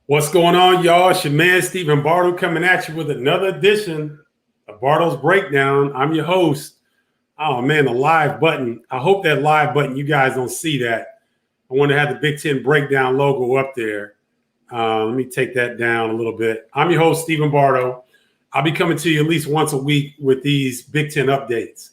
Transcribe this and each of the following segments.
What's going on, y'all? It's your man, Stephen Bardo, coming at you with another edition of Bardo's Breakdown. I'm your host. Oh, man, the live button. I hope that live button, you guys don't see that. I want to have the Big Ten Breakdown logo up there. Let me take that down a little bit. I'm your host, Stephen Bardo. I'll be coming to you at least once a week with these Big Ten updates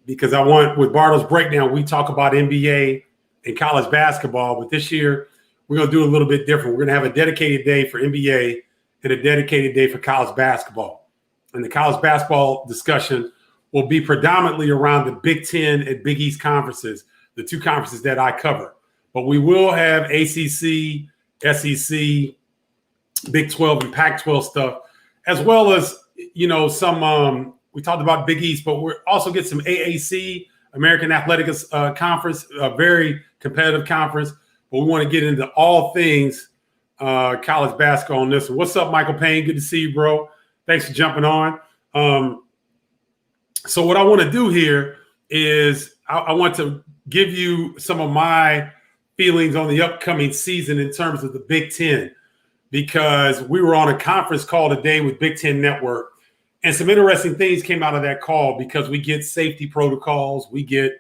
because with Bardo's Breakdown, we talk about NBA and college basketball, but this year, we're going to do a little bit different. We're going to have a dedicated day for NBA and a dedicated day for college basketball. And the college basketball discussion will be predominantly around the Big Ten and Big East conferences, the two conferences that I cover. But we will have ACC, SEC, Big 12, and Pac-12 stuff, as well as, some we talked about Big East, but we'll also get some AAC, American Athletic Conference, a very competitive conference. But we want to get into all things college basketball on this one. What's up, Michael Payne? Good to see you, bro. Thanks for jumping on. So what I want to do here is I want to give you some of my feelings on the upcoming season in terms of the Big Ten, because we were on a conference call today with Big Ten Network, and some interesting things came out of that call because we get safety protocols, we get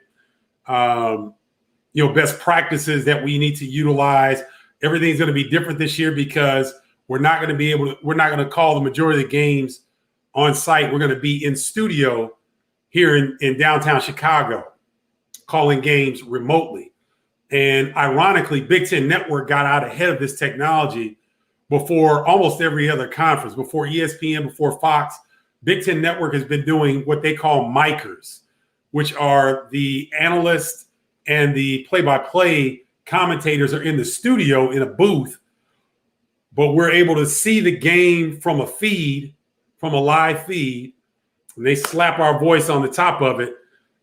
best practices that we need to utilize. Everything's going to be different this year because we're not going to call the majority of the games on site. We're going to be in studio here in downtown Chicago, calling games remotely. And ironically, Big Ten Network got out ahead of this technology before almost every other conference, before ESPN, before Fox. Big Ten Network has been doing what they call micers, which are the analysts and the play-by-play commentators are in the studio in a booth, but we're able to see the game from a live feed, and they slap our voice on the top of it,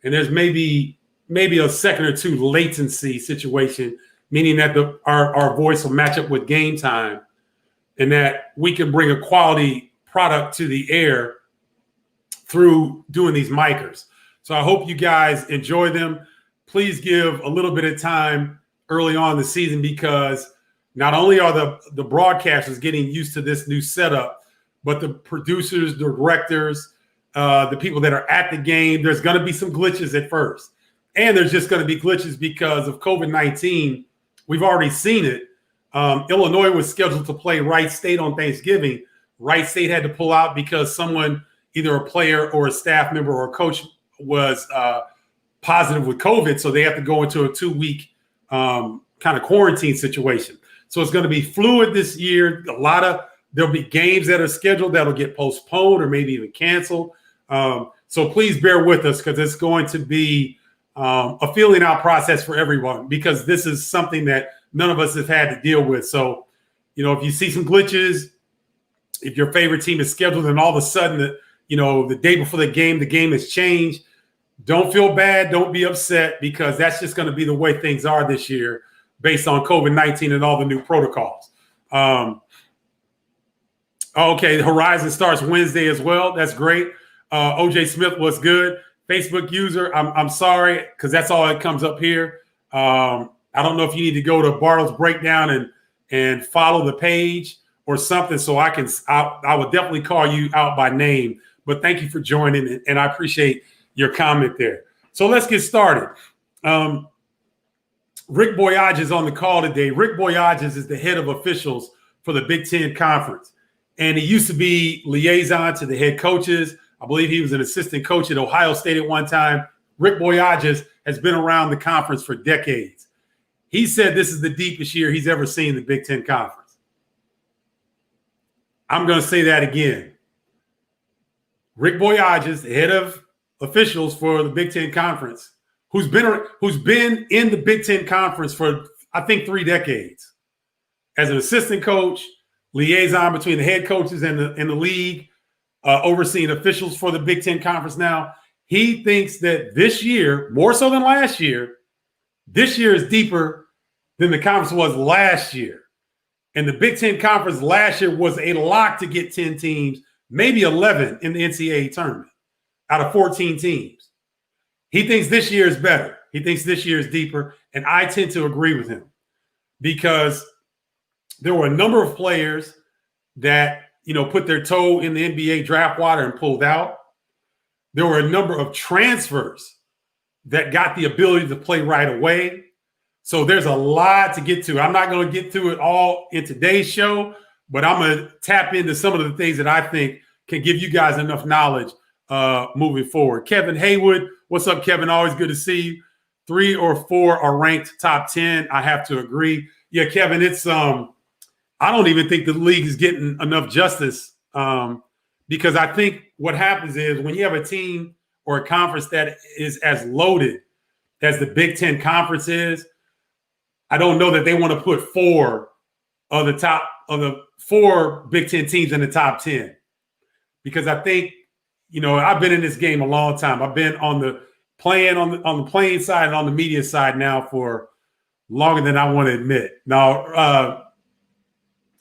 and there's maybe a second or two latency situation, meaning that our voice will match up with game time, and that we can bring a quality product to the air through doing these micers. So I hope you guys enjoy them. Please give a little bit of time early on in the season, because not only are the broadcasters getting used to this new setup, but the producers, the directors, the people that are at the game, there's going to be some glitches at first. And there's just going to be glitches because of COVID-19. We've already seen it. Illinois was scheduled to play Wright State on Thanksgiving. Wright State had to pull out because someone, either a player or a staff member or a coach, was positive with COVID, so they have to go into a 2-week kind of quarantine situation. So it's going to be fluid this year. There'll be games that are scheduled that'll get postponed or maybe even canceled. So please bear with us, because it's going to be a feeling out process for everyone, because this is something that none of us have had to deal with. So, if you see some glitches, if your favorite team is scheduled and all of a sudden, the day before the game has changed, don't feel bad. Don't be upset, because that's just going to be the way things are this year based on COVID-19 and all the new protocols. Okay, Horizon starts Wednesday as well. That's great. OJ Smith was good. Facebook user, I'm sorry, because that's all that comes up here. I don't know if you need to go to Bardo's Breakdown and follow the page or something, so I would definitely call you out by name. But thank you for joining, and I appreciate your comment there. So let's get started. Rick Boyages is on the call today. Rick Boyages is the head of officials for the Big Ten Conference. And he used to be liaison to the head coaches. I believe he was an assistant coach at Ohio State at one time. Rick Boyages has been around the conference for decades. He said this is the deepest year he's ever seen the Big Ten Conference. I'm going to say that again. Rick Boyages, the head of officials for the Big Ten Conference, who's been in the Big Ten Conference for, I think, 3 decades as an assistant coach, liaison between the head coaches and the league, overseeing officials for the Big Ten Conference now. He thinks that this year, more so than last year, this year is deeper than the conference was last year. And the Big Ten Conference last year was a lock to get 10 teams, maybe 11 in the NCAA tournament out of 14 teams. He thinks this year is better. He thinks this year is deeper. And I tend to agree with him, because there were a number of players that, put their toe in the NBA draft water and pulled out. There were a number of transfers that got the ability to play right away. So there's a lot to get to. I'm not going to get to it all in today's show, but I'm going to tap into some of the things that I think can give you guys enough knowledge moving forward. Kevin Haywood, what's up, Kevin? Always good to see you. 3 or 4 are ranked top 10. I have to agree. Yeah, Kevin, it's I don't even think the league is getting enough justice because I think what happens is when you have a team or a conference that is as loaded as the Big Ten conference is, I don't know that they want to put 4 of the 4 Big Ten teams in the top 10 because I think, I've been in this game a long time. I've been on the playing side and on the media side now for longer than I want to admit. Now,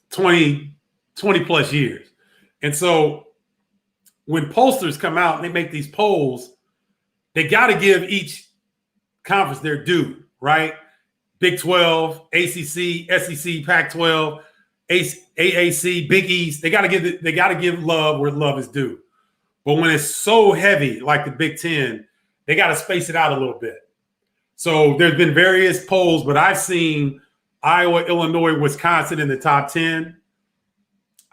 20 plus years. And so when pollsters come out and they make these polls, they got to give each conference their due, right? Big 12, ACC, SEC, Pac-12, AAC, Big East. They got to give love where love is due. But when it's so heavy like the Big Ten, they got to space it out a little bit. So there's been various polls, but I've seen Iowa, Illinois, Wisconsin in the top 10.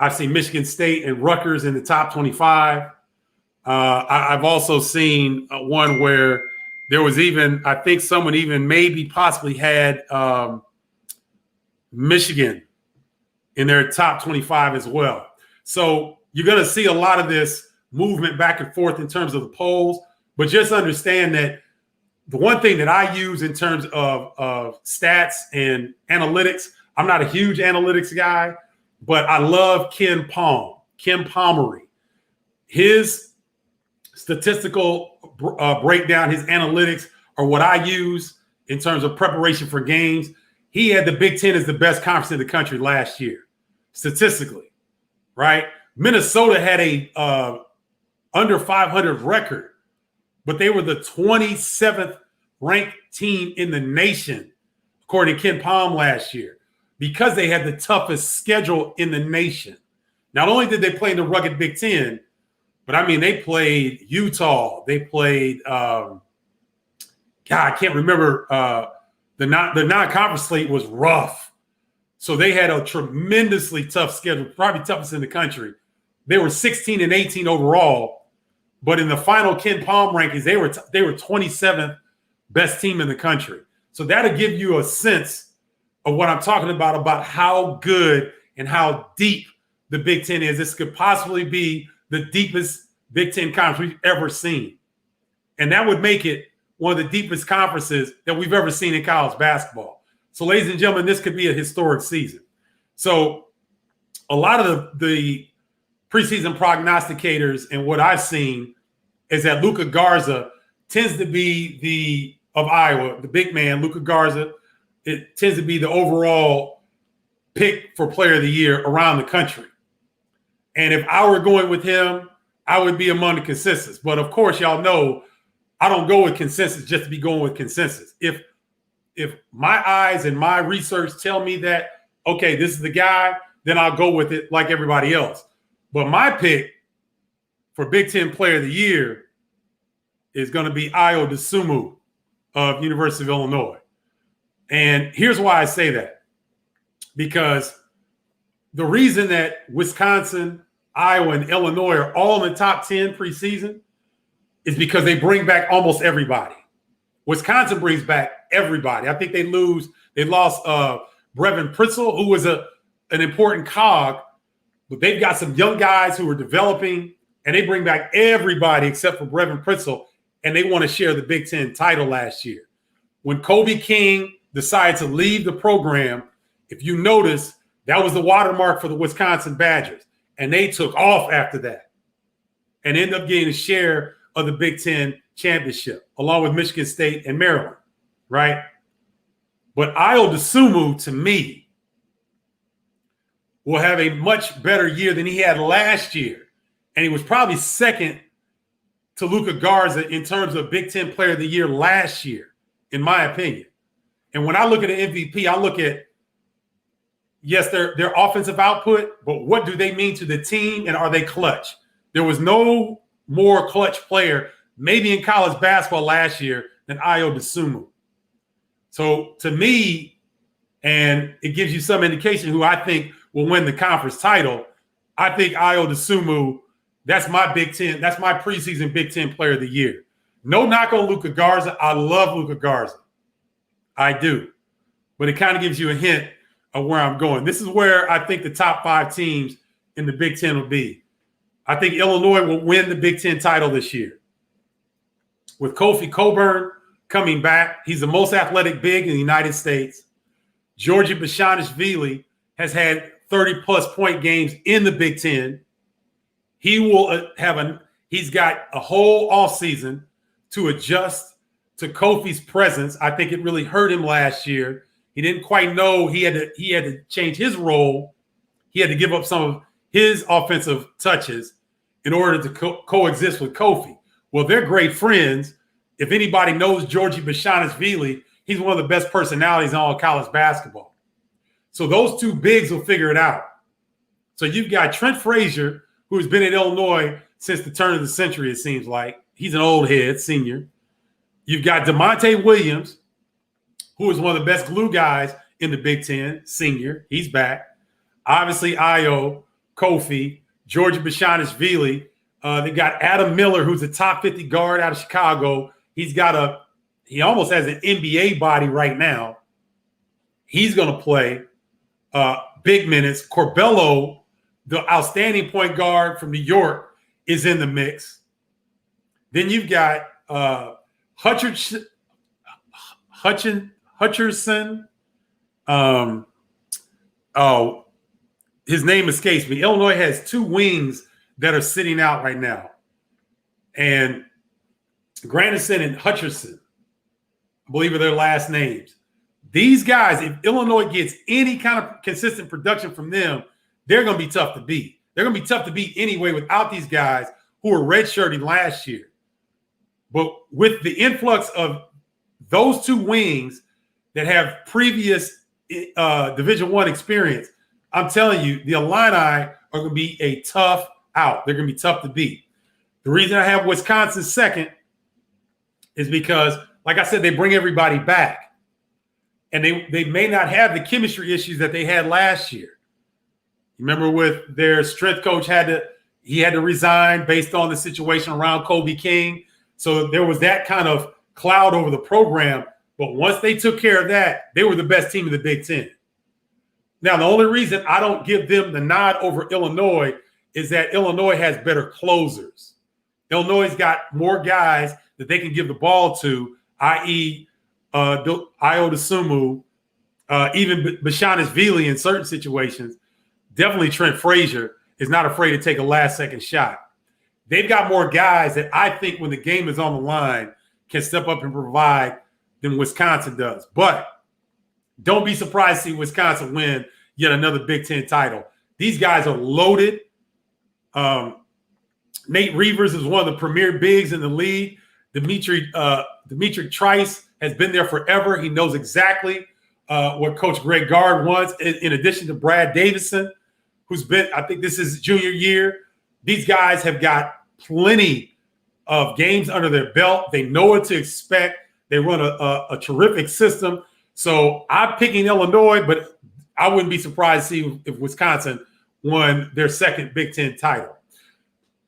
I've seen Michigan State and Rutgers in the top 25. I've also seen one where there was even, I think someone even maybe possibly had Michigan in their top 25 as well. So you're going to see a lot of this movement back and forth in terms of the polls, but just understand that the one thing that I use in terms of stats and analytics, I'm not a huge analytics guy, but I love Ken Palmery. His statistical breakdown, his analytics are what I use in terms of preparation for games. He had the Big Ten as the best conference in the country last year, statistically, right? Minnesota had a under 500 record, but they were the 27th ranked team in the nation, according to Ken Palm last year, because they had the toughest schedule in the nation. Not only did they play in the rugged Big Ten, but I mean, they played Utah. They played, I can't remember. The non-conference slate was rough. So they had a tremendously tough schedule, probably toughest in the country. They were 16 and 18 overall. But in the final Ken Palm rankings, they were 27th best team in the country. So that'll give you a sense of what I'm talking about how good and how deep the Big Ten is. This could possibly be the deepest Big Ten conference we've ever seen. And that would make it one of the deepest conferences that we've ever seen in college basketball. So, ladies and gentlemen, this could be a historic season. So a lot of the preseason prognosticators and what I've seen is that Luka Garza tends to be of Iowa, the big man, Luka Garza, it tends to be the overall pick for player of the year around the country. And if I were going with him, I would be among the consensus. But of course, y'all know I don't go with consensus just to be going with consensus. If my eyes and my research tell me that, okay, this is the guy, then I'll go with it like everybody else. But my pick for Big Ten Player of the Year is going to be Ayo Dosunmu of University of Illinois. And here's why I say that. Because the reason that Wisconsin, Iowa, and Illinois are all in the top 10 preseason is because they bring back almost everybody. Wisconsin brings back everybody. I think they lost Brevin Pritzel, who was an important cog, but they've got some young guys who are developing, and they bring back everybody except for Brevin Pritzel, and they want to share the Big Ten title last year. When Kobe King decided to leave the program, if you notice, that was the watermark for the Wisconsin Badgers, and they took off after that and ended up getting a share of the Big Ten championship, along with Michigan State and Maryland, right? But Ayo Dosunmu, to me, will have a much better year than he had last year. And he was probably second to Luka Garza in terms of Big Ten Player of the Year last year, in my opinion. And when I look at an MVP, I look at, yes, their offensive output, but what do they mean to the team, and are they clutch? There was no more clutch player, maybe in college basketball last year, than Ayo Dosunmu. So to me, and it gives you some indication who I think will win the conference title, I think Ayo Dosunmu, that's my Big Ten, that's my preseason Big Ten player of the year. No knock on Luka Garza. I love Luka Garza. I do. But it kind of gives you a hint of where I'm going. This is where I think the top 5 teams in the Big Ten will be. I think Illinois will win the Big Ten title this year. With Kofi Cockburn coming back, he's the most athletic big in the United States. Georgie Bashanishvili has had 30-plus point games in the Big Ten. He will he's got a whole offseason to adjust to Kofi's presence. I think it really hurt him last year. He didn't quite know he had to change his role. He had to give up some of his offensive touches in order to coexist with Kofi. Well, they're great friends. If anybody knows Georgie Bashanishvili, he's one of the best personalities in all college basketball. So those two bigs will figure it out. So you've got Trent Frazier, who's been at Illinois since the turn of the century, it seems like. He's an old head, senior. You've got DeMonte Williams, who is one of the best glue guys in the Big Ten, senior. He's back. Obviously, Ayo, Kofi, Georgie Bashanishvili. They got Adam Miller, who's a top 50 guard out of Chicago. He almost has an NBA body right now. He's going to play big minutes. Corbello, the outstanding point guard from New York, is in the mix. Then you've got Hutcherson. His name escapes me. Illinois has 2 wings that are sitting out right now. And Grandison and Hutcherson, I believe are their last names. These guys, if Illinois gets any kind of consistent production from them, they're going to be tough to beat. They're going to be tough to beat anyway without these guys who were redshirting last year. But with the influx of those 2 wings that have previous Division I experience, I'm telling you, the Illini are going to be a tough out. They're going to be tough to beat. The reason I have Wisconsin second is because, like I said, they bring everybody back. And they may not have the chemistry issues that they had last year. Remember with their strength coach he had to resign based on the situation around Kobe King. So there was that kind of cloud over the program. But once they took care of that, they were the best team in the Big Ten. Now, the only reason I don't give them the nod over Illinois is that Illinois has better closers. Illinois got more guys that they can give the ball to, i.e., Ayo Dosunmu, even Bashanishvili in certain situations. Definitely Trent Frazier is not afraid to take a last-second shot. They've got more guys that I think when the game is on the line can step up and provide than Wisconsin does. But don't be surprised to see Wisconsin win yet another Big Ten title. These guys are loaded. Nate Reavers is one of the premier bigs in the league. Dimitri Trice has been there forever. He knows exactly what Coach Greg Gard wants, in addition to Brad Davison, who's been, I think this is his junior year. These guys have got plenty of games under their belt. They know what to expect. They run a terrific system. So I'm picking Illinois, but I wouldn't be surprised to see if Wisconsin won their second Big Ten title.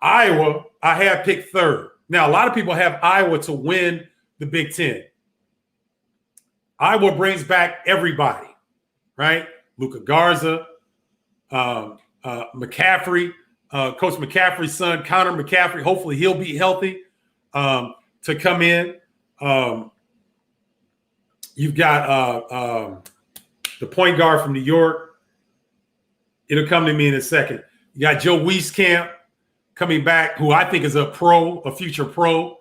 Iowa, I have picked third. Now, a lot of people have Iowa to win the Big Ten. Iowa brings back everybody, right? Luka Garza, McCaffrey, Coach McCaffrey's son, Connor McCaffrey. Hopefully he'll be healthy to come in. You've got the point guard from New York. It'll come to me in a second. You got Joe Wieskamp coming back, who I think is a future pro.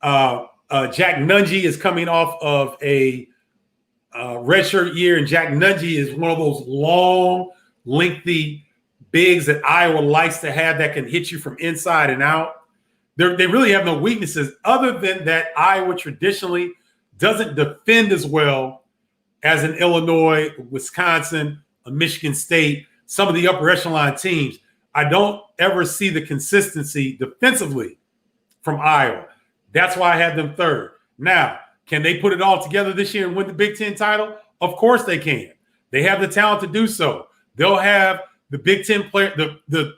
Jack Nungy is coming off of a redshirt year, and Jack Nungy is one of those long, lengthy bigs that Iowa likes to have that can hit you from inside and out. They really have no weaknesses other than that Iowa traditionally doesn't defend as well as in Illinois, Wisconsin, a Michigan State, some of the upper echelon teams. I don't ever see the consistency defensively from Iowa. That's why I had them third. Now, can they put it all together this year and win the Big Ten title? Of course they can. They have the talent to do so. They'll have the Big Ten player, the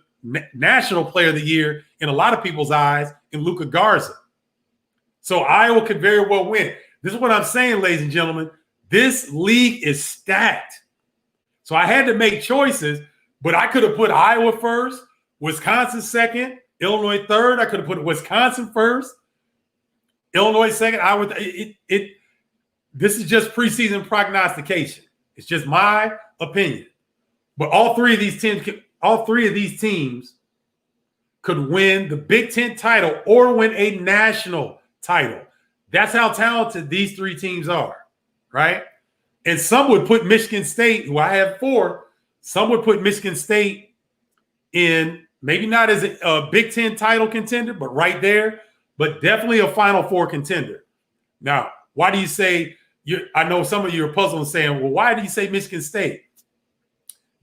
national player of the year in a lot of people's eyes in Luka Garza. So Iowa could very well win. This is what I'm saying, ladies and gentlemen. This league is stacked. So I had to make choices, but I could have put Iowa first, Wisconsin second, Illinois third. I could have put Wisconsin first, Illinois second. This is just preseason prognostication. It's just my opinion. But all three of these teams could win the Big Ten title or win a national title. That's how talented these three teams are, right? And some would put Michigan State, who I have four, some would put Michigan State in maybe not as a Big Ten title contender, but right there, but definitely a Final Four contender. Now, why do you say I know some of you are puzzled and saying, well, why do you say Michigan State?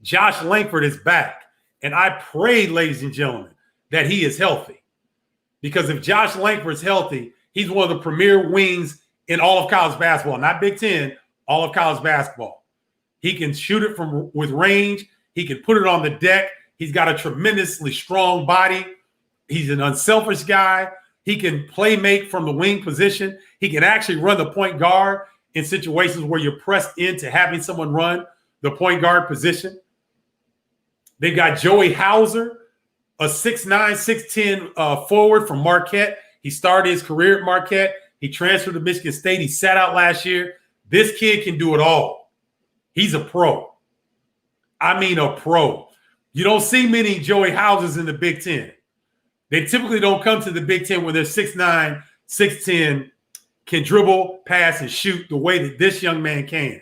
Josh Langford is back. And I pray, ladies and gentlemen, that he is healthy. Because if Josh Langford is healthy, he's one of the premier wings in all of college basketball, not Big Ten, all of college basketball. He can shoot it with range. He can put it on the deck. He's got a tremendously strong body. He's an unselfish guy. He can play make from the wing position. He can actually run the point guard in situations where you're pressed into having someone run the point guard position. They've got Joey Hauser, a 6'9", 6'10" forward from Marquette. He started his career at Marquette. He transferred to Michigan State. He sat out last year. This kid can do it all. He's a pro. I mean a pro. You don't see many Joey Hausers in the Big Ten. They typically don't come to the Big Ten when they're 6'9", 6'10", can dribble, pass, and shoot the way that this young man can.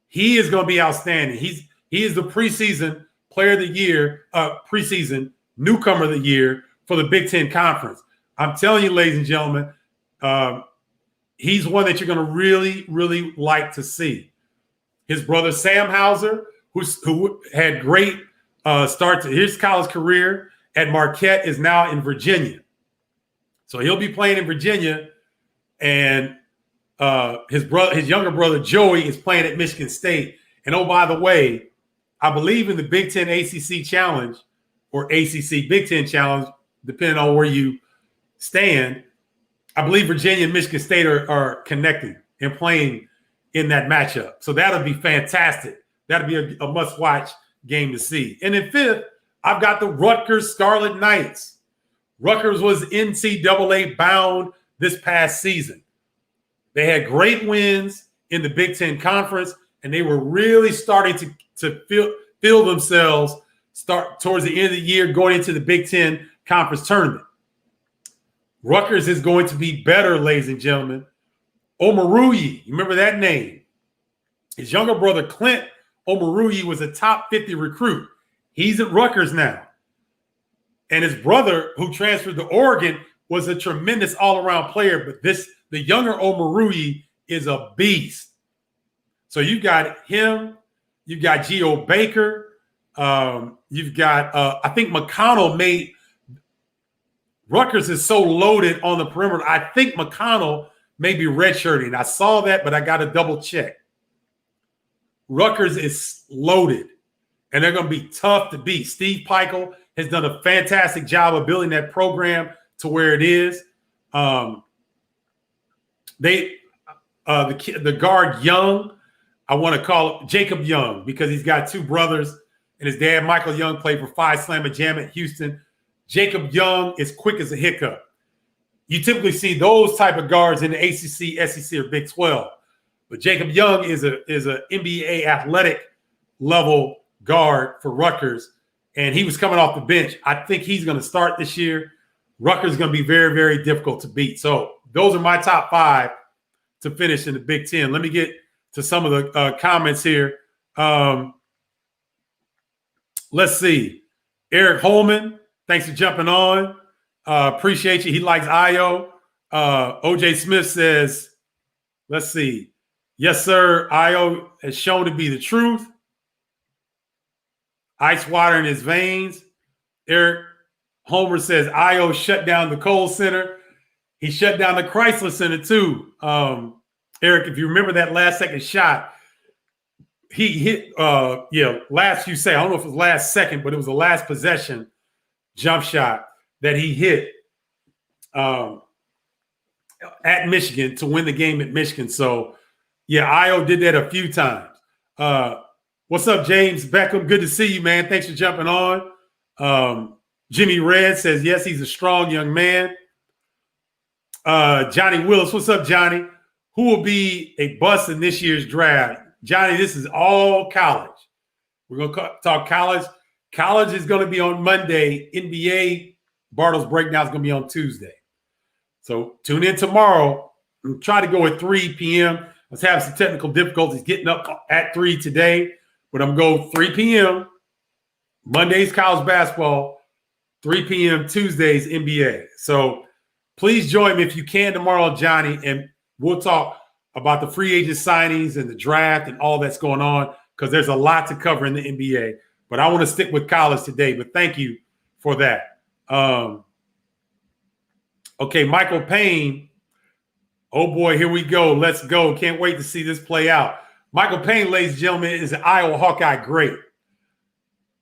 He is going to be outstanding. He is the preseason player of the year, preseason newcomer of the year for the Big Ten Conference. I'm telling you, ladies and gentlemen, he's one that you're going to really, really like to see. His brother, Sam Hauser, who had great start to his college career at Marquette, is now in Virginia. So he'll be playing in Virginia, and his younger brother, Joey, is playing at Michigan State. And oh, by the way, I believe in the Big Ten ACC Challenge or ACC Big Ten Challenge, depending on where you stand. I believe Virginia and Michigan State are connecting and playing in that matchup. So that'll be fantastic. That'll be a must-watch game to see. And in fifth, I've got the Rutgers Scarlet Knights. Rutgers was NCAA bound this past season. They had great wins in the Big Ten Conference, and they were really starting to feel themselves start towards the end of the year going into the Big Ten Conference tournament. Rutgers is going to be better, ladies and gentlemen. Omoruyi, you remember that name? His younger brother, Clint Omoruyi, was a top 50 recruit. He's at Rutgers now. And his brother, who transferred to Oregon, was a tremendous all-around player. But the younger Omoruyi is a beast. So you've got him. You've got Geo Baker. You've got, I think McConnell made – Rutgers is so loaded on the perimeter. I think McConnell may be redshirting. I saw that, but I got to double check. Rutgers is loaded, and they're going to be tough to beat. Steve Peichel has done a fantastic job of building that program to where it is. The guard Young, I want to call it Jacob Young because he's got two brothers, and his dad, Michael Young, played for Phi Slamma Jam at Houston. Jacob Young is quick as a hiccup. You typically see those type of guards in the ACC, SEC, or Big 12. But Jacob Young is a NBA athletic level guard for Rutgers, and he was coming off the bench. I think he's going to start this year. Rutgers is going to be very, very difficult to beat. So those are my top five to finish in the Big Ten. Let me get to some of the comments here. Let's see. Eric Holman, thanks for jumping on. Appreciate you. He likes Io. OJ Smith says, let's see. Yes, sir. Io has shown to be the truth. Ice water in his veins. Eric Homer says Io shut down the Kohl Center. He shut down the Chrysler Center too. Eric, if you remember that last second shot, he hit, last few seconds. I don't know if it was last second, but it was the last possession jump shot that he hit at Michigan to win the game at Michigan. So, yeah, Io did that a few times. What's up, James Beckham? Good to see you, man. Thanks for jumping on. Jimmy Red says, yes, he's a strong young man. Johnny Willis, what's up, Johnny? Who will be a bust in this year's draft? Johnny, this is all college. We're going to talk college. College is going to be on Monday. NBA, Bardo's breakdown is going to be on Tuesday. So tune in tomorrow. We'll try to go at 3 p.m. I was having some technical difficulties getting up at 3 today, but I'm going to go 3 p.m. Monday's college basketball, 3 p.m. Tuesday's NBA. So please join me if you can tomorrow, Johnny, and we'll talk about the free agent signings and the draft and all that's going on because there's a lot to cover in the NBA. But I want to stick with college today. But thank you for that. Okay, Michael Payne. Oh, boy, here we go. Let's go. Can't wait to see this play out. Michael Payne, ladies and gentlemen, is an Iowa Hawkeye great.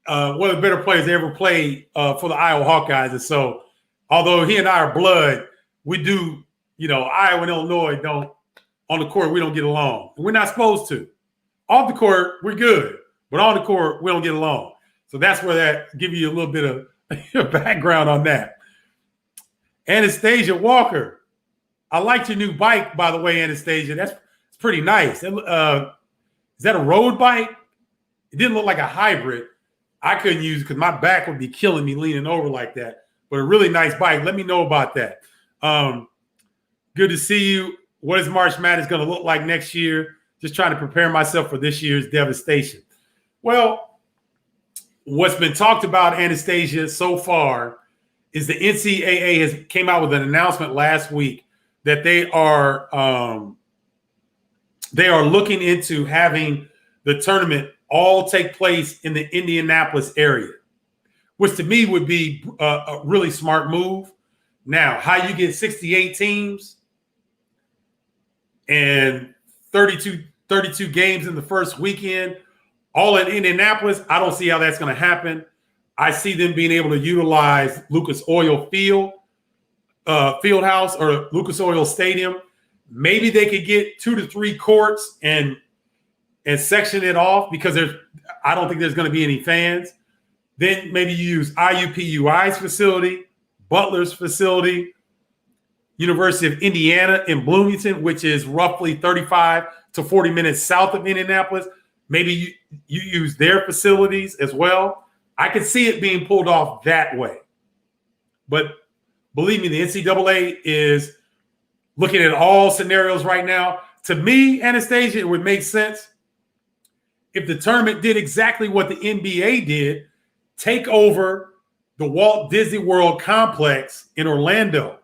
One of the better players they ever played for the Iowa Hawkeyes. And so, although he and I are blood, we do, Iowa and Illinois don't, on the court, we don't get along. And we're not supposed to. Off the court, we're good. But on the court, we don't get along. So that's where that give you a little bit of background on that. Anastasia Walker. I liked your new bike, by the way, Anastasia. That's pretty nice. Is that a road bike? It didn't look like a hybrid. I couldn't use it because my back would be killing me leaning over like that. But a really nice bike. Let me know about that. Good to see you. What is March Madness going to look like next year? Just trying to prepare myself for this year's devastation. Well, what's been talked about, Anastasia, so far is the NCAA came out with an announcement last week that they are looking into having the tournament all take place in the Indianapolis area, which to me would be a really smart move. Now, how you get 68 teams and 32 games in the first weekend, all in Indianapolis, I don't see how that's going to happen. I see them being able to utilize Lucas Oil Fieldhouse or Lucas Oil Stadium. Maybe they could get 2 to 3 courts and section it off because I don't think there's going to be any fans. Then maybe you use IUPUI's facility, Butler's facility, University of Indiana in Bloomington, which is roughly 35 to 40 minutes south of Indianapolis. Maybe you use their facilities as well. I could see it being pulled off that way. But believe me, the NCAA is looking at all scenarios right now. To me, Anastasia, it would make sense if the tournament did exactly what the NBA did, take over the Walt Disney World complex in Orlando.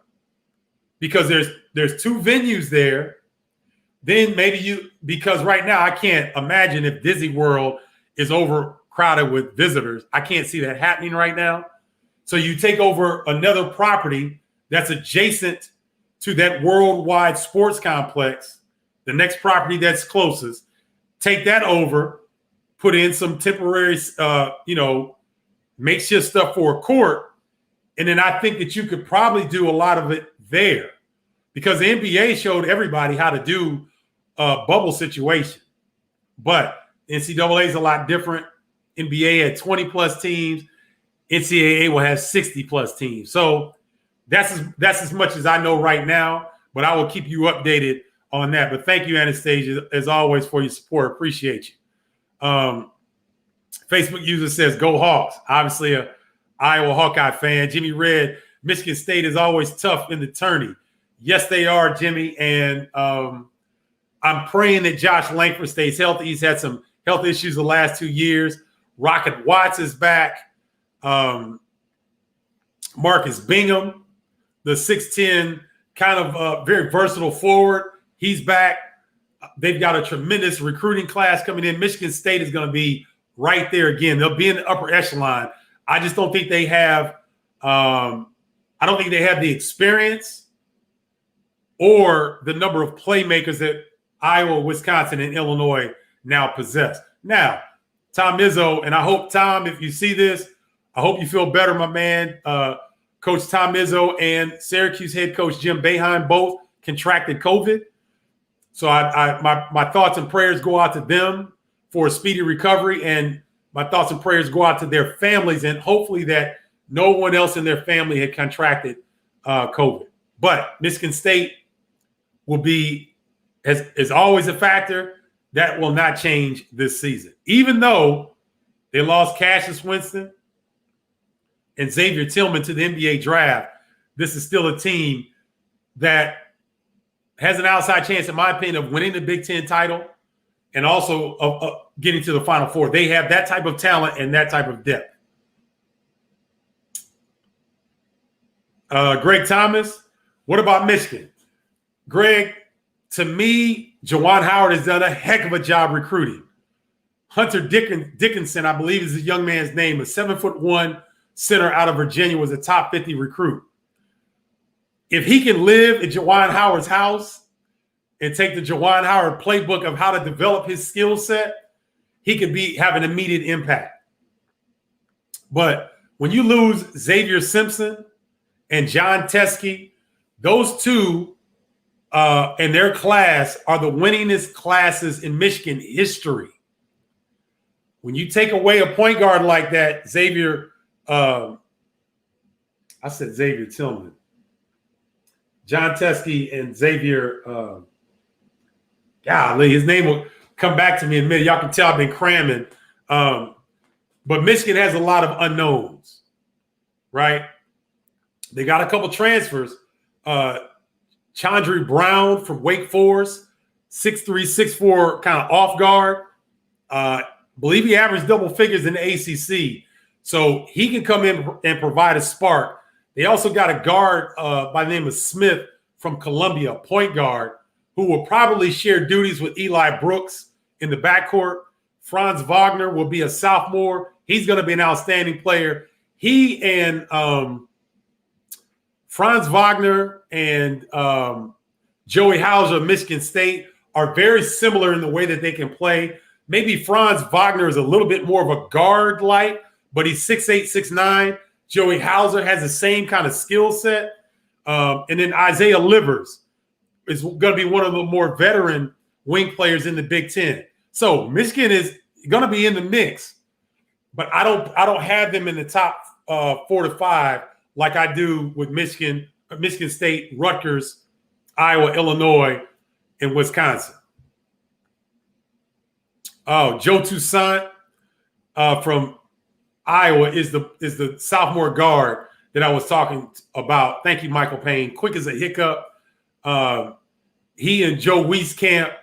Because there's 2 venues there. Then maybe because right now I can't imagine if Disney World is overcrowded with visitors. I can't see that happening right now. So you take over another property that's adjacent to that worldwide sports complex, the next property that's closest, take that over, put in some temporary, makeshift stuff for a court. And then I think that you could probably do a lot of it there because the NBA showed everybody how to do a bubble situation. But NCAA is a lot different. NBA had 20 plus teams. NCAA will have 60 plus teams. So that's as much as I know right now, but I will keep you updated on that. But thank you, Anastasia, as always, for your support. Appreciate you. Facebook user says, go Hawks. Obviously a Iowa Hawkeye fan. Jimmy Red, Michigan State is always tough in the tourney. Yes, they are, Jimmy. And I'm praying that Josh Langford stays healthy. He's had some health issues the last 2 years. Rocket Watts is back. Marcus Bingham, the 6'10", kind of very versatile forward. He's back. They've got a tremendous recruiting class coming in. Michigan State is going to be right there again. They'll be in the upper echelon. I just don't think they have I don't think they have the experience or the number of playmakers that Iowa, Wisconsin, and Illinois now possess. Now, Tom Izzo, and I hope, Tom, if you see this, I hope you feel better, my man. Coach Tom Izzo and Syracuse head coach Jim Boeheim both contracted COVID. So my thoughts and prayers go out to them for a speedy recovery, and my thoughts and prayers go out to their families, and hopefully that no one else in their family had contracted COVID. But Michigan State will be, as always, a factor. That will not change this season. Even though they lost Cassius Winston and Xavier Tillman to the NBA draft, this is still a team that has an outside chance, in my opinion, of winning the Big Ten title and also of getting to the Final Four. They have that type of talent and that type of depth. Greg Thomas, what about Michigan? Greg, to me, Juwan Howard has done a heck of a job recruiting. Hunter Dickinson, I believe is the young man's name, a 7'1" center out of Virginia, was a top 50 recruit. If he can live at Juwan Howard's house and take the Juwan Howard playbook of how to develop his skill set, he could have an immediate impact. But when you lose Xavier Simpson and John Teskey, those two and their class are the winningest classes in Michigan history. When you take away a point guard like that, Xavier, I said Xavier Tillman, John Teskey and Xavier, golly, his name will come back to me in a minute. Y'all can tell I've been cramming. But Michigan has a lot of unknowns, right? They got a couple transfers. Chandri Brown from Wake Forest, 6'3", 6'4", kind of off guard. Believe he averaged double figures in the ACC. So he can come in and provide a spark. They also got a guard by the name of Smith from Columbia, a point guard, who will probably share duties with Eli Brooks in the backcourt. Franz Wagner will be a sophomore. He's going to be an outstanding player. He and Franz Wagner and Joey Hauser of Michigan State are very similar in the way that they can play. Maybe Franz Wagner is a little bit more of a guard-like, but he's 6'8", 6'9". Joey Hauser has the same kind of skill set. And then Isaiah Livers is going to be one of the more veteran wing players in the Big Ten. So Michigan is going to be in the mix, but I don't have them in the top 4 to 5 like I do with Michigan State, Rutgers, Iowa, Illinois, and Wisconsin. Oh, Joe Toussaint from Iowa is the sophomore guard that I was talking about. Thank you, Michael Payne. Quick as a hiccup. He and Joe Wieskamp,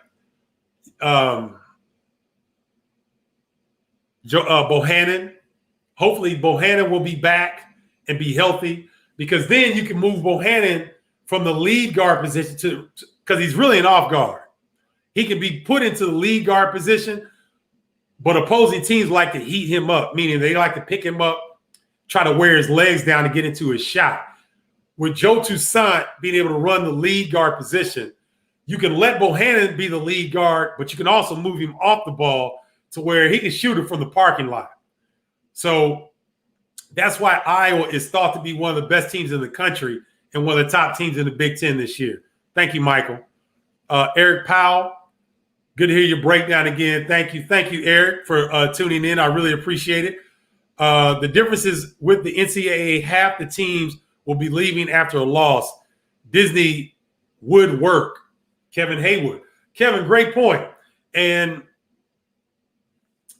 Bohannon. Hopefully Bohannon will be back and be healthy, because then you can move Bohannon from the lead guard position to because he's really an off guard. He can be put into the lead guard position, but opposing teams like to heat him up, meaning they like to pick him up, try to wear his legs down to get into his shot. With Joe Toussaint being able to run the lead guard position, you can let Bohannon be the lead guard, but you can also move him off the ball to where he can shoot it from the parking lot. So that's why Iowa is thought to be one of the best teams in the country and one of the top teams in the Big Ten this year. Thank you, Michael. Eric Powell, good to hear your breakdown again. Thank you. Thank you, Eric, for tuning in. I really appreciate it. The difference is with the NCAA, half the teams will be leaving after a loss. Disney would work. Kevin Haywood. Kevin, great point. And,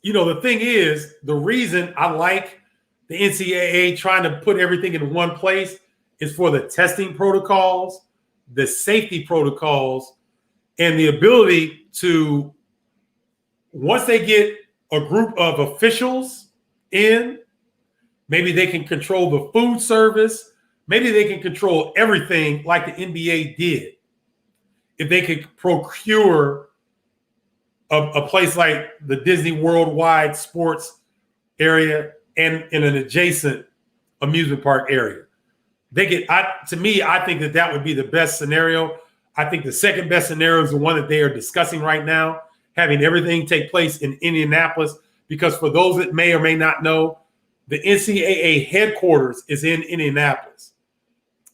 you know, the thing is, the reason I like the NCAA trying to put everything in one place is for the testing protocols, the safety protocols, and the ability to, once they get a group of officials in, maybe they can control the food service. Maybe they can control everything like the NBA did. If they could procure a place like the Disney Worldwide Sports area and in an adjacent amusement park area. They get, to me, I think that would be the best scenario. I think the second best scenario is the one that they are discussing right now, having everything take place in Indianapolis, because for those that may or may not know, the NCAA headquarters is in Indianapolis.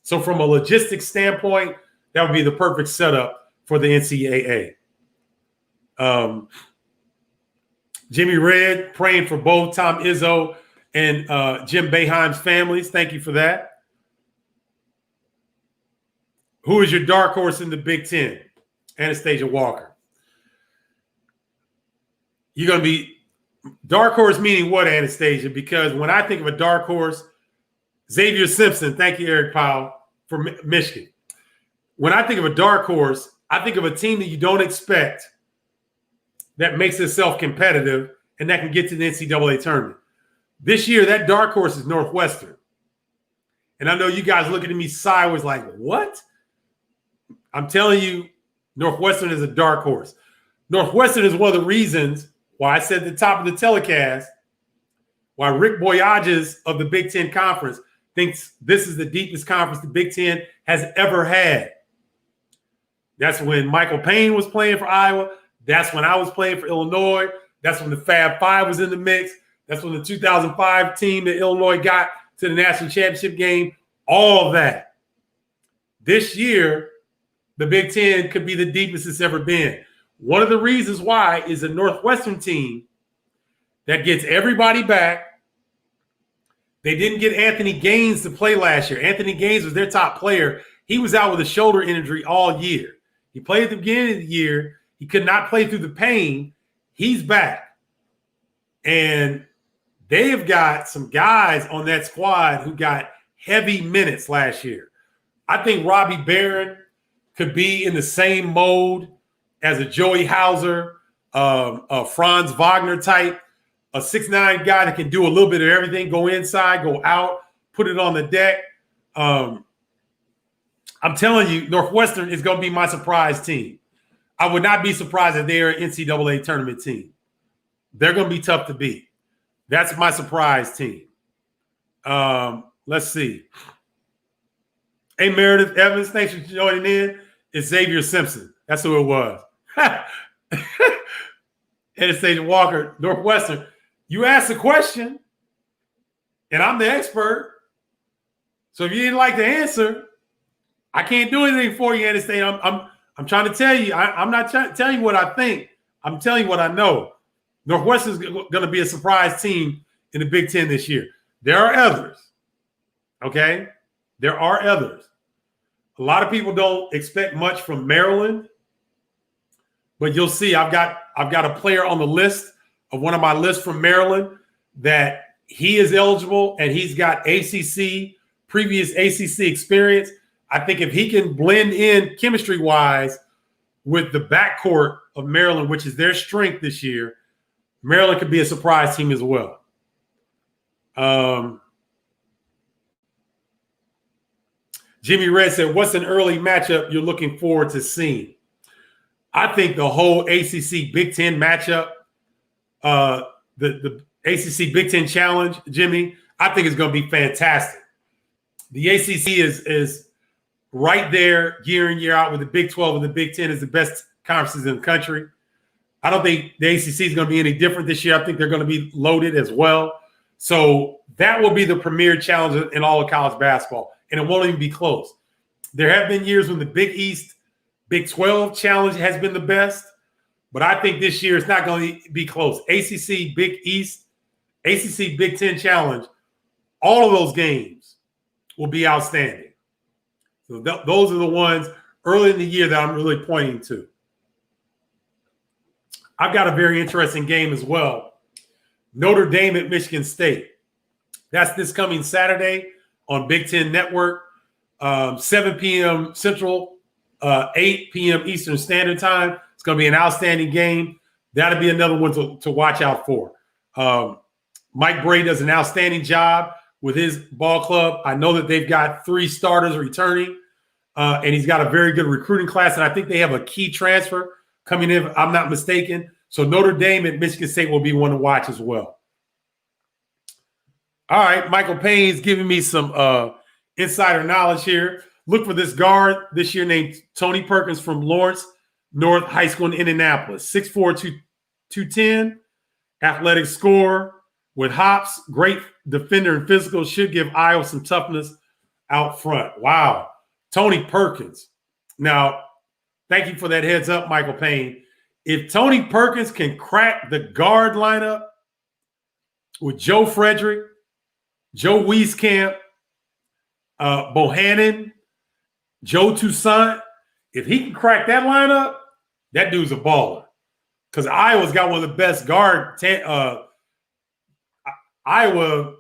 So from a logistics standpoint, that would be the perfect setup for the NCAA. Jimmy Red praying for both Tom Izzo and Jim Boeheim's families. Thank you for that. Who is your dark horse in the Big Ten? Anastasia Walker. You're going to be dark horse meaning what, Anastasia? Because when I think of a dark horse, Xavier Simpson, thank you, Eric Powell, for Michigan. When I think of a dark horse, I think of a team that you don't expect that makes itself competitive and that can get to the NCAA tournament. This year, that dark horse is Northwestern. And I know you guys looking at me sideways like, what? I'm telling you, Northwestern is a dark horse. Northwestern is one of the reasons why I said at the top of the telecast, why Rick Boyages of the Big Ten Conference thinks this is the deepest conference the Big Ten has ever had. That's when Michael Payne was playing for Iowa. That's when I was playing for Illinois. That's when the Fab Five was in the mix. That's when the 2005 team that Illinois got to the national championship game. All of that. This year, the Big Ten could be the deepest it's ever been. One of the reasons why is a Northwestern team that gets everybody back. They didn't get Anthony Gaines to play last year. Anthony Gaines was their top player. He was out with a shoulder injury all year. He played at the beginning of the year. He could not play through the pain. He's back. And they have got some guys on that squad who got heavy minutes last year. I think Robbie Barron could be in the same mode as a Joey Hauser, a Franz Wagner type, a 6'9" guy that can do a little bit of everything, go inside, go out, put it on the deck. I'm telling you, Northwestern is going to be my surprise team. I would not be surprised if they're an NCAA tournament team. They're going to be tough to beat. That's my surprise team. Let's see. Hey, Meredith Evans, thanks for joining in. It's Xavier Simpson. That's who it was. Anastasia Walker, Northwestern. You asked a question, and I'm the expert. So if you didn't like the answer, I can't do anything for you, Anastasia. I'm trying to tell you. I'm not trying to tell you what I think. I'm telling you what I know. Northwestern's going to be a surprise team in the Big Ten this year. There are others. Okay? There are others. A lot of people don't expect much from Maryland, but you'll see I've got a player on the list of one of my lists from Maryland that he is eligible and he's got previous ACC experience. I think if he can blend in chemistry-wise with the backcourt of Maryland, which is their strength this year, Maryland could be a surprise team as well. Jimmy Red said, what's an early matchup you're looking forward to seeing? I think the whole ACC Big Ten matchup, the ACC Big Ten Challenge, Jimmy, I think it's going to be fantastic. The ACC is right there year in, year out with the Big 12 and the Big Ten is the best conferences in the country. I don't think the ACC is going to be any different this year. I think they're going to be loaded as well. So that will be the premier challenge in all of college basketball, and it won't even be close. There have been years when the Big East, Big 12 challenge has been the best, but I think this year it's not going to be close. ACC, Big East, ACC, Big 10 challenge, all of those games will be outstanding. So those are the ones early in the year that I'm really pointing to. I've got a very interesting game as well. Notre Dame at Michigan State. That's this coming Saturday on Big Ten Network, 7 p.m. Central, 8 p.m. Eastern Standard Time. It's going to be an outstanding game. That'll be another one to watch out for. Mike Brey does an outstanding job with his ball club. I know that they've got 3 starters returning, and he's got a very good recruiting class, and I think they have a key transfer coming in, if I'm not mistaken. So Notre Dame at Michigan State will be one to watch as well. All right, Michael Payne's giving me some insider knowledge here. Look for this guard this year named Tony Perkins from Lawrence North High School in Indianapolis. 6'4", 210, athletic scorer with hops, great defender and physical, should give Iowa some toughness out front. Wow. Tony Perkins. Now, thank you for that heads up, Michael Payne. If Tony Perkins can crack the guard lineup with Joe Frederick, Joe Wieskamp, Bohannon, Joe Toussaint, if he can crack that lineup, that dude's a baller. Because Iowa's got one of the best guard. Iowa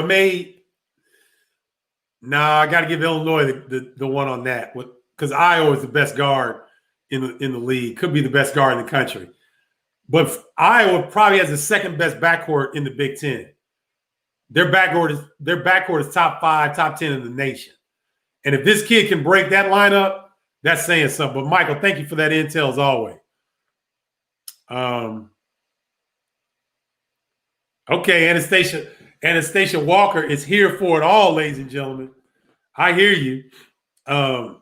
made. Nah, I got to give Illinois the one on that because Iowa is the best guard in the league. Could be the best guard in the country, but Iowa probably has the second best backcourt in the Big Ten. Their backcourt is top 5, top 10 in the nation. And if this kid can break that lineup, that's saying something. But Michael, thank you for that intel as always. Okay, Anastasia Walker is here for it all, ladies and gentlemen. I hear you. Oh,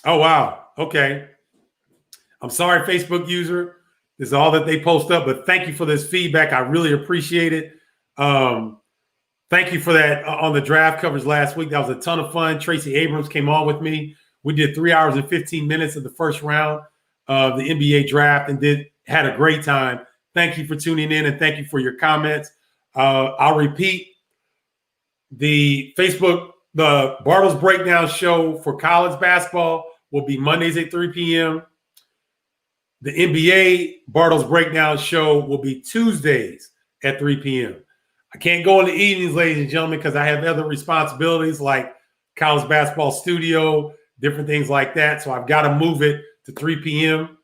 wow. Okay. I'm sorry, Facebook user. This is all that they post up, but thank you for this feedback. I really appreciate it. Thank you for that on the draft coverage last week. That was a ton of fun. Tracy Abrams came on with me. We did 3 hours and 15 minutes of the first round of the NBA draft and had a great time. Thank you for tuning in and thank you for your comments. I'll repeat the Bardo's Breakdown show for college basketball will be Mondays at 3 p.m. The NBA Bardo's Breakdown show will be Tuesdays at 3 p.m. I can't go in the evenings, ladies and gentlemen, because I have other responsibilities like college basketball studio, different things like that. So I've got to move it to 3 p.m.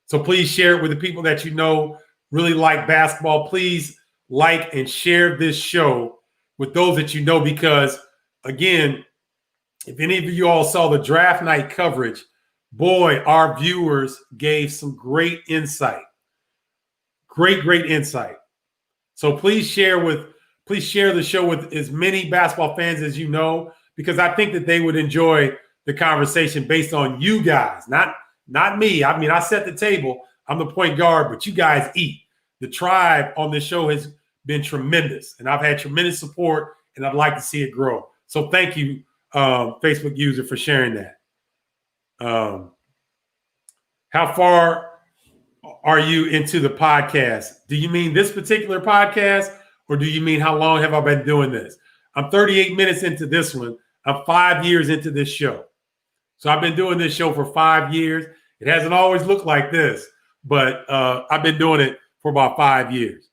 So please share it with the people that you know really like basketball. Please like and share this show with those that you know because, again, if any of you all saw the draft night coverage, boy, our viewers gave some great insight. Great insight. So please share the show with as many basketball fans as you know, because I think that they would enjoy the conversation based on you guys, not me. I mean, I set the table. I'm the point guard, but you guys eat. The tribe on this show has been tremendous, and I've had tremendous support, and I'd like to see it grow. So thank you, Facebook user, for sharing that. How far are you into the podcast? Do you mean this particular podcast, or do you mean how long have I been doing this? I'm 38 minutes into this one. I'm 5 years into this show. So I've been doing this show for 5 years. It hasn't always looked like this, but I've been doing it for about 5 years.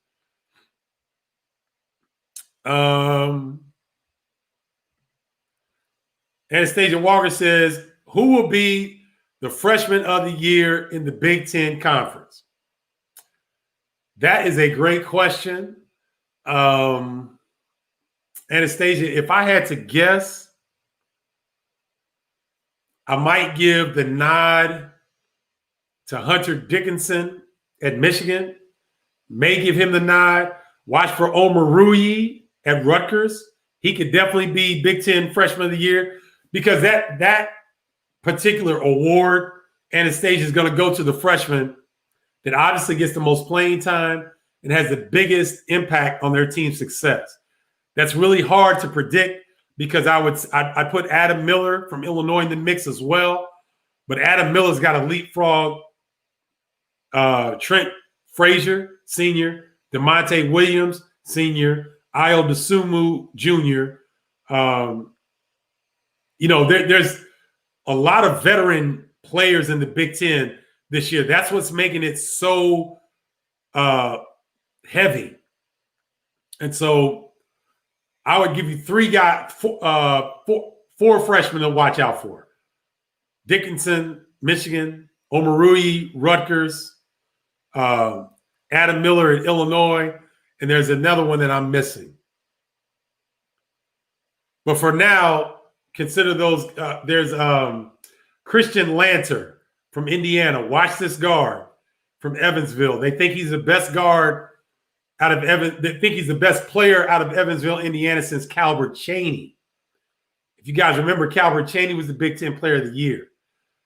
Anastasia Walker says, who will be the freshman of the year in the Big Ten Conference? That is a great question. Anastasia, if I had to guess, I might give the nod to Hunter Dickinson at Michigan. May give him the nod. Watch for Omer Ruyi at Rutgers. He could definitely be Big Ten Freshman of the Year because that particular award, Anastasia, is going to go to the freshman that obviously gets the most playing time and has the biggest impact on their team's success. That's really hard to predict because I put Adam Miller from Illinois in the mix as well, but Adam Miller's got to leapfrog Trent Frazier, senior, DeMonte Williams, senior, Ayo Dosunmu, junior. There's a lot of veteran players in the Big Ten this year. That's what's making it so heavy. And so I would give you four freshmen to watch out for. Dickinson, Michigan, Omer Ruyi, Rutgers, Adam Miller at Illinois, and there's another one that I'm missing. But for now, consider those. There's Christian Lanter from Indiana. Watch this guard from Evansville. They think he's the best guard out of They think he's the best player out of Evansville, Indiana, since Calbert Chaney. If you guys remember, Calbert Chaney was the Big Ten Player of the Year.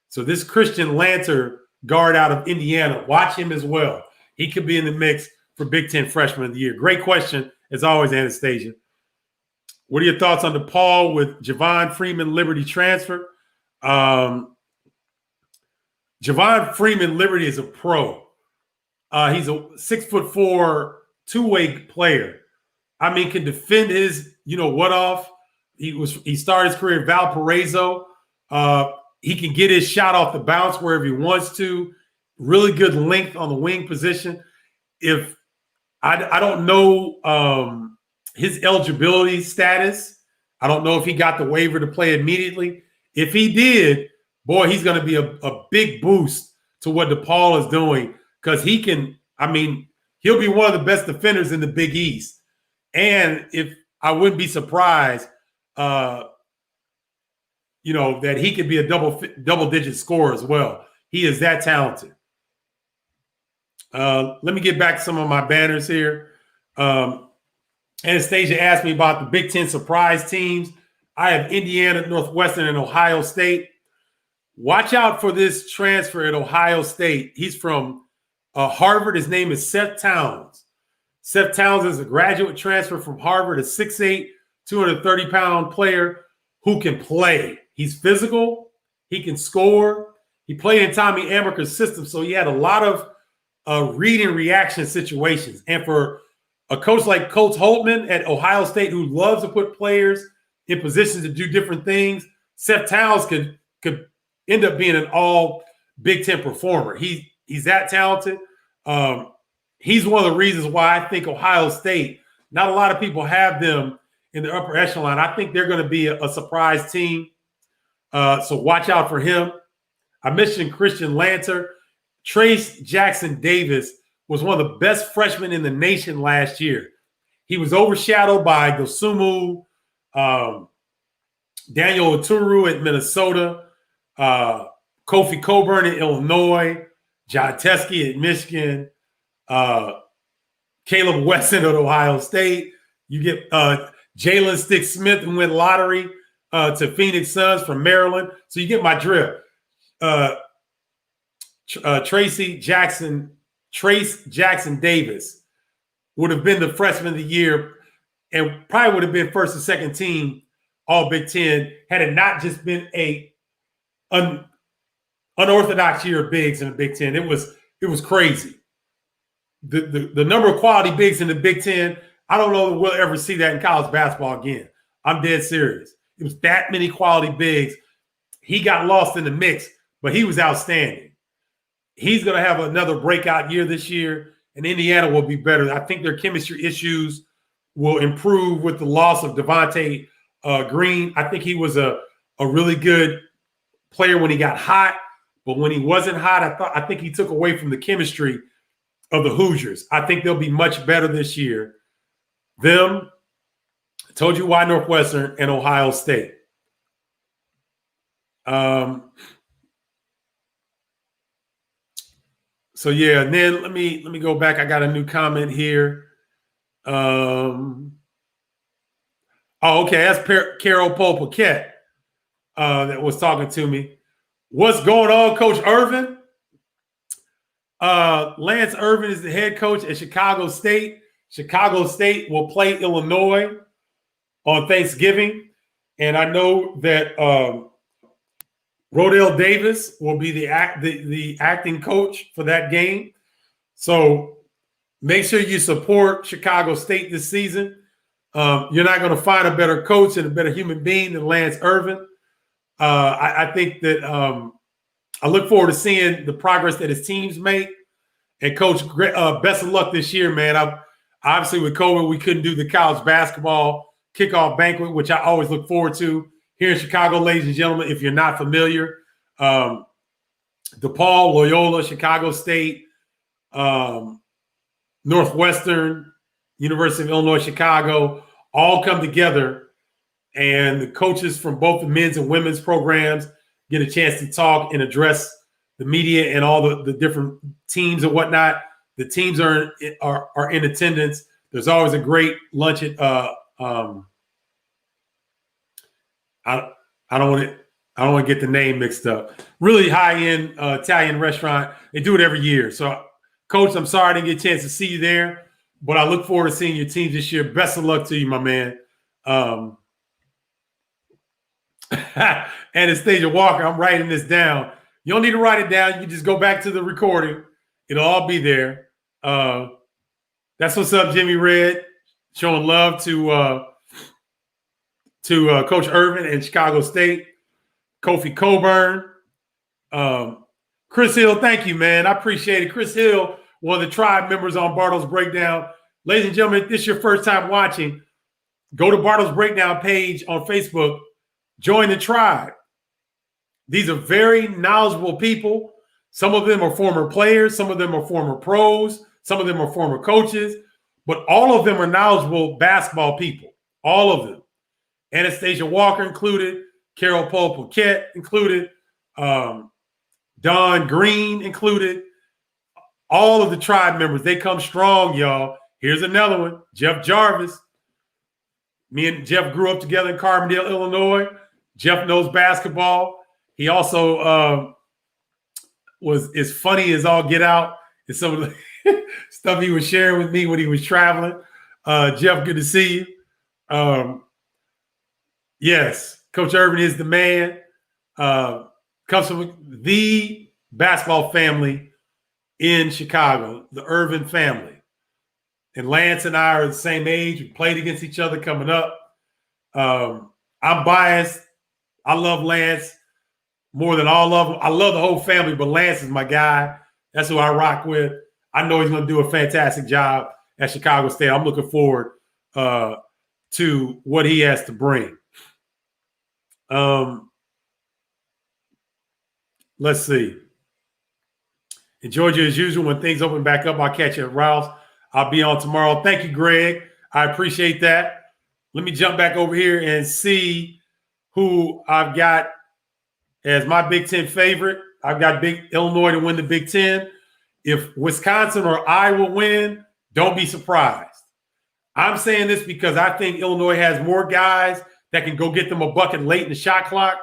So this Christian Lanter guard out of Indiana, watch him as well. He could be in the mix for Big Ten Freshman of the Year. Great question, as always, Anastasia. What are your thoughts on DePaul with Javon Freeman Liberty transfer? Javon Freeman Liberty is a pro. He's a 6'4" two-way player. I mean, can defend his, what off. He started his career at Valparaiso. He can get his shot off the bounce wherever he wants to. Really good length on the wing position. If I don't know his eligibility status. I don't know if he got the waiver to play immediately. If he did, boy, he's going to be a big boost to what DePaul is doing, because he can, he'll be one of the best defenders in the Big East. And if I wouldn't be surprised, that he could be a double-digit scorer as well. He is that talented. Let me get back to some of my banners here. Anastasia asked me about the Big Ten surprise teams. I have Indiana, Northwestern, and Ohio State. Watch out for this transfer at Ohio State. He's from Harvard. His name is Seth Towns. Seth Towns is a graduate transfer from Harvard, a 6'8", 230-pound player who can play. He's physical. He can score. He played in Tommy Amaker's system, so he had a lot of read and reaction situations. And for a coach like Coach Holtman at Ohio State, who loves to put players in positions to do different things, Seth Towns could end up being an all Big Ten performer. He's that talented. He's one of the reasons why I think Ohio State, not a lot of people have them in the upper echelon. I think they're going to be a surprise team. So watch out for him. I mentioned Christian Lanter. Trace Jackson Davis was one of the best freshmen in the nation last year. He was overshadowed by Dosumu, Daniel Oturu at Minnesota, Kofi Coburn at Illinois, John Teskey at Michigan, Caleb Wesson at Ohio State. You get Jalen Stick Smith, who went lottery to Phoenix Suns from Maryland. So you get my drift. Trace Jackson Davis would have been the freshman of the year and probably would have been first and second team all Big Ten had it not just been a unorthodox year of bigs in the Big Ten. It was crazy. The number of quality bigs in the Big Ten, I don't know that we'll ever see that in college basketball again. I'm dead serious. It was that many quality bigs. He got lost in the mix, but he was outstanding. He's going to have another breakout year this year, and Indiana will be better. I think their chemistry issues will improve with the loss of Devontae Green. I think he was a really good player when he got hot, but when he wasn't hot, I think he took away from the chemistry of the Hoosiers. I think they'll be much better this year. I told you why Northwestern and Ohio State. So yeah, and then let me go back. I got a new comment here. Okay, that's Carol Poe-Paquette that was talking to me. What's going on, Coach Irvin? Lance Irvin is the head coach at Chicago State. Chicago State will play Illinois on Thanksgiving, and I know that Rodell Davis will be the acting coach for that game. So make sure you support Chicago State this season. You're not going to find a better coach and a better human being than Lance Irvin. I think that I look forward to seeing the progress that his teams make. And Coach, best of luck this year, man. Obviously, with COVID, we couldn't do the college basketball kickoff banquet, which I always look forward to here in Chicago, ladies and gentlemen. If you're not familiar, DePaul, Loyola, Chicago State, Northwestern, University of Illinois, Chicago, all come together and the coaches from both the men's and women's programs get a chance to talk and address the media and all the different teams and whatnot. The teams are in attendance. There's always a great lunch at I don't want to get the name mixed up. Really high-end Italian restaurant. They do it every year. So, Coach, I'm sorry I didn't get a chance to see you there, but I look forward to seeing your teams this year. Best of luck to you, my man. Anastasia Walker, I'm writing this down. You don't need to write it down. You just go back to the recording. It'll all be there. That's what's up, Jimmy Red. Showing love to Coach Irvin and Chicago State. Kofi Coburn. Chris Hill, thank you, man. I appreciate it. Chris Hill, one of the tribe members on Bardo's Breakdown. Ladies and gentlemen, if this is your first time watching, go to Bardo's Breakdown page on Facebook. Join the tribe. These are very knowledgeable people. Some of them are former players. Some of them are former pros. Some of them are former coaches. But all of them are knowledgeable basketball people. All of them. Anastasia Walker included. Carol Poe-Paquette included. Don Green included. All of the tribe members, they come strong, y'all. Here's another one. Jeff Jarvis. Me and Jeff grew up together in Carbondale, Illinois. Jeff knows basketball. He also was as funny as all get out in some of the stuff he was sharing with me when he was traveling. Jeff, good to see you. Yes, Coach Irvin is the man. Comes from the basketball family in Chicago, the Irvin family. And Lance and I are the same age. We played against each other coming up. I'm biased. I love Lance more than all of them. I love the whole family, but Lance is my guy. That's who I rock with. I know he's going to do a fantastic job at Chicago State. I'm looking forward to what he has to bring. Let's see. In Georgia, as usual, when things open back up, I'll catch you at Ralph's. I'll be on tomorrow. Thank you, Greg. I appreciate that. Let me jump back over here and see who I've got as my Big Ten favorite. I've got Illinois to win the Big Ten. If Wisconsin or Iowa win, don't be surprised. I'm saying this because I think Illinois has more guys that can go get them a bucket late in the shot clock.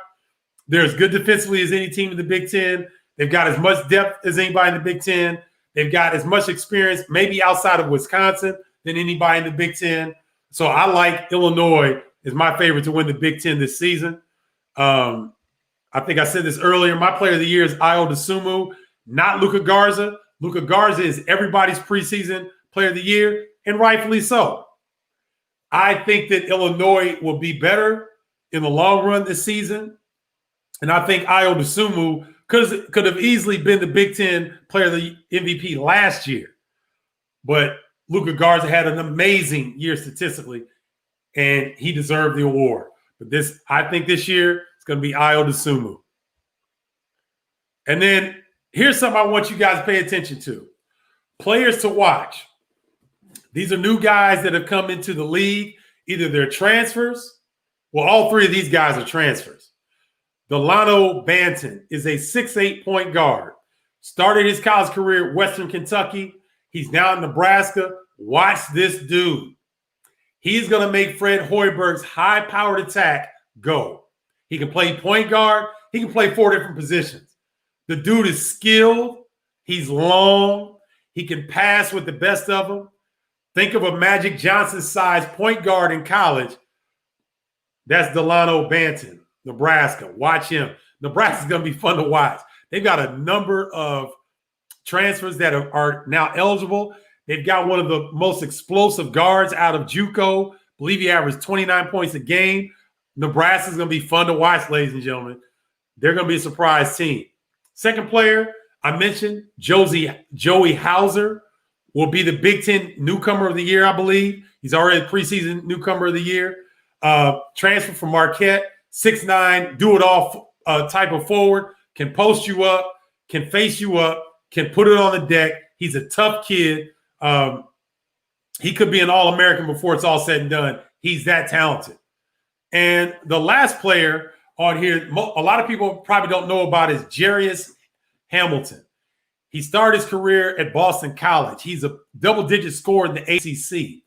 They're as good defensively as any team in the Big Ten. They've got as much depth as anybody in the Big Ten. They've got as much experience, maybe outside of Wisconsin, than anybody in the Big Ten. So I like Illinois as my favorite to win the Big Ten this season. I think I said this earlier. My player of the year is Ayo Dosunmu, not Luka Garza. Luka Garza is everybody's preseason player of the year, and rightfully so. I think that Illinois will be better in the long run this season. And I think Ayo Dosunmu could have easily been the Big Ten player of the MVP last year. But Luka Garza had an amazing year statistically, and he deserved the award. But I think this year it's going to be Ayo Dosunmu. And then here's something I want you guys to pay attention to. Players to watch. These are new guys that have come into the league. Either they're transfers. Well, all three of these guys are transfers. Delano Banton is a 6'8" point guard. Started his college career at Western Kentucky. He's now in Nebraska. Watch this dude. He's going to make Fred Hoiberg's high-powered attack go. He can play point guard. He can play 4 different positions. The dude is skilled. He's long. He can pass with the best of them. Think of a Magic Johnson-sized point guard in college. That's Delano Banton, Nebraska. Watch him. Nebraska's going to be fun to watch. They've got a number of transfers that are now eligible. They've got one of the most explosive guards out of JUCO. I believe he averaged 29 points a game. Nebraska's going to be fun to watch, ladies and gentlemen. They're going to be a surprise team. Second player, I mentioned, Joey Hauser will be the Big Ten newcomer of the year, I believe. He's already a preseason newcomer of the year. Transfer from Marquette, 6'9", do-it-all type of forward, can post you up, can face you up, can put it on the deck. He's a tough kid. He could be an All-American before it's all said and done. He's that talented. And the last player on here, a lot of people probably don't know about, is Jarius Hamilton. He started his career at Boston College. He's a double-digit scorer in the ACC.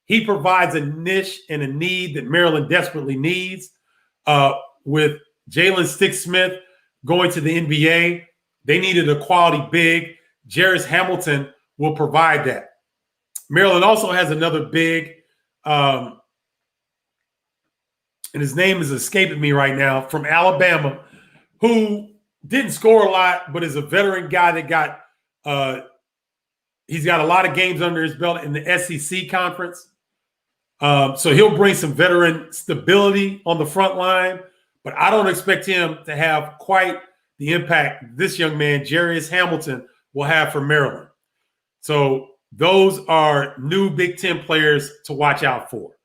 He provides a niche and a need that Maryland desperately needs. With Jalen Stick-Smith going to the NBA, they needed a quality big. Jarius Hamilton will provide that. Maryland also has another big, and his name is escaping me right now, from Alabama, who didn't score a lot, but is a veteran guy that he's got a lot of games under his belt in the SEC conference. So he'll bring some veteran stability on the front line, but I don't expect him to have quite the impact this young man, Jarius Hamilton, will have for Maryland. So those are new Big Ten players to watch out for.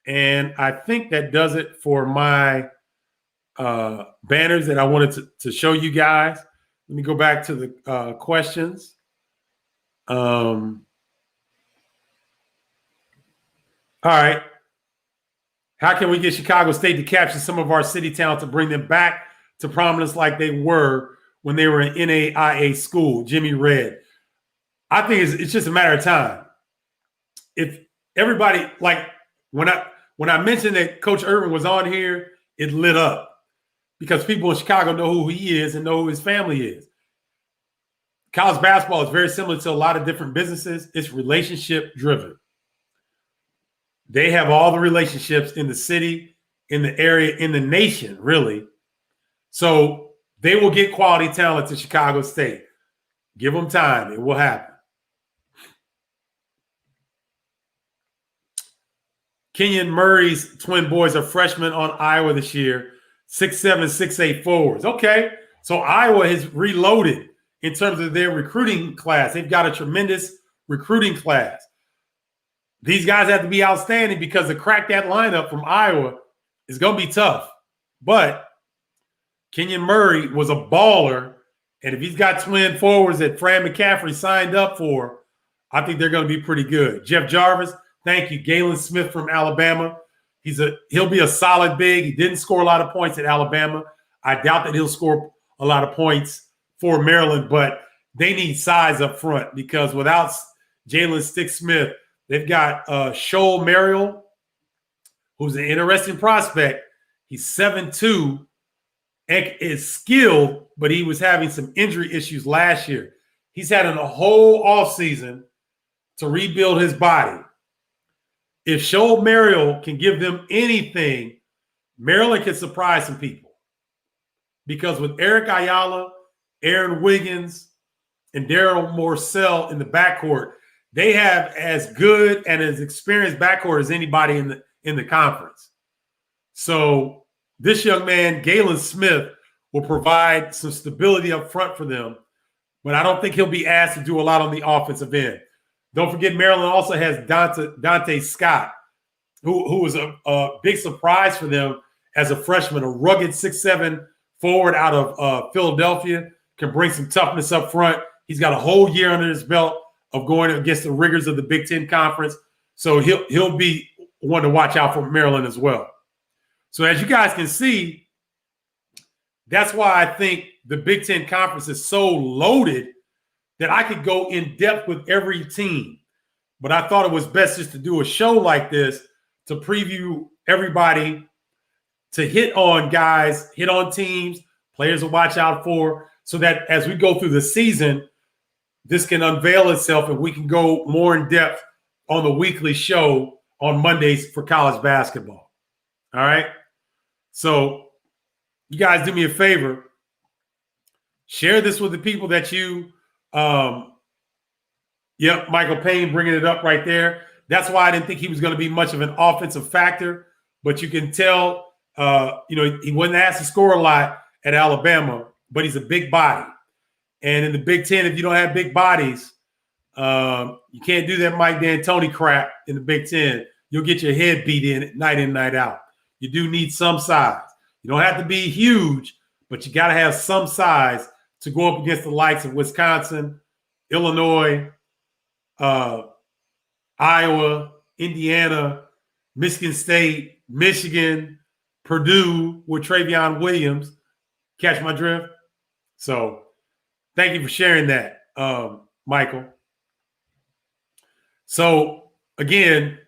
And I think that does it for my banners that I wanted to show you guys. Let me go back to the questions. All right. How can we get Chicago State to capture some of our city talent to bring them back to prominence like they were when they were an NAIA school? Jimmy Red. I think it's just a matter of time. If everybody, like when I mentioned that Coach Irvin was on here, it lit up because people in Chicago know who he is and know who his family is. College basketball is very similar to a lot of different businesses. It's relationship driven. They have all the relationships in the city, in the area, in the nation, really. So they will get quality talent to Chicago State. Give them time. It will happen. Kenyon Murray's twin boys are freshmen on Iowa this year. 6'7", 6'8" forwards. Okay. So Iowa has reloaded in terms of their recruiting class. They've got a tremendous recruiting class. These guys have to be outstanding because to crack that lineup from Iowa is going to be tough. But Kenyon Murray was a baller, and if he's got twin forwards that Fran McCaffrey signed up for, I think they're going to be pretty good. Jeff Jarvis, thank you. Galen Smith from Alabama. He'll be a solid big. He didn't score a lot of points at Alabama. I doubt that he'll score a lot of points for Maryland, but they need size up front because without Jalen Stick-Smith, they've got Shoal Merrill, who's an interesting prospect. He's 7'2", and is skilled, but he was having some injury issues last year. He's had a whole offseason to rebuild his body. If Shoal Merrill can give them anything, Maryland can surprise some people. Because with Eric Ayala, Aaron Wiggins, and Daryl Morcell in the backcourt, they have as good and as experienced backcourt as anybody in the conference. So this young man, Galen Smith, will provide some stability up front for them, but I don't think he'll be asked to do a lot on the offensive end. Don't forget, Maryland also has Dante Scott, who was a big surprise for them as a freshman, a rugged 6'7" forward out of Philadelphia, can bring some toughness up front. He's got a whole year under his belt of going against the rigors of the Big Ten Conference. So he'll be one to watch out for Maryland as well. So as you guys can see, that's why I think the Big Ten Conference is so loaded that I could go in depth with every team. But I thought it was best just to do a show like this to preview everybody, to hit on guys, hit on teams, players to watch out for, so that as we go through the season, this can unveil itself and we can go more in depth on the weekly show on Mondays for college basketball. All right? So you guys do me a favor. Share this with the people that you yep, Michael Payne bringing it up right there. That's why I didn't think he was going to be much of an offensive factor, but you can tell, he wasn't asked to score a lot at Alabama, but he's a big body. And in the Big Ten, if you don't have big bodies, you can't do that Mike D'Antoni crap in the Big Ten. You'll get your head beat in, night out. You do need some size. You don't have to be huge, but you got to have some size to go up against the likes of Wisconsin, Illinois, Iowa, Indiana, Michigan State, Michigan, Purdue with Travion Williams. Catch my drift? So thank you for sharing that, Michael. So again,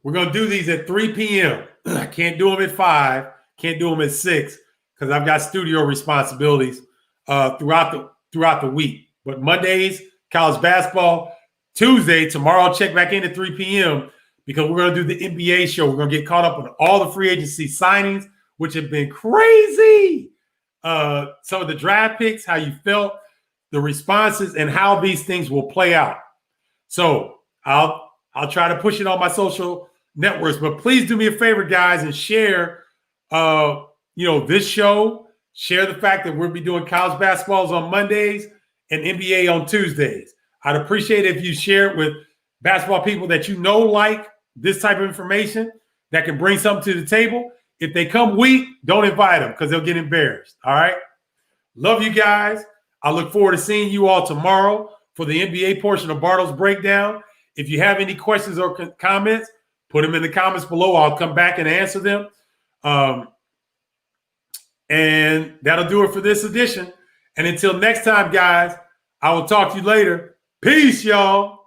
we're going to do these at 3 p.m. I can't do them at 5. Can't do them at 6 because I've got studio responsibilities throughout the week. But Mondays, college basketball. Tuesday, tomorrow, I'll check back in at 3 p.m. because we're going to do the NBA show. We're going to get caught up on all the free agency signings, which have been crazy. Some of the draft picks, how you felt, the responses, and how these things will play out. So I'll try to push it on my social networks, but please do me a favor, guys, and share this show. Share the fact that we'll be doing college basketballs on Mondays and NBA on Tuesdays. I'd appreciate it if you share it with basketball people that you know like this type of information that can bring something to the table. If they come weak, don't invite them because they'll get embarrassed. All right? Love you guys. I look forward to seeing you all tomorrow for the NBA portion of Bardo's Breakdown. If you have any questions or comments, put them in the comments below. I'll come back and answer them. And that'll do it for this edition. And until next time, guys, I will talk to you later. Peace, y'all.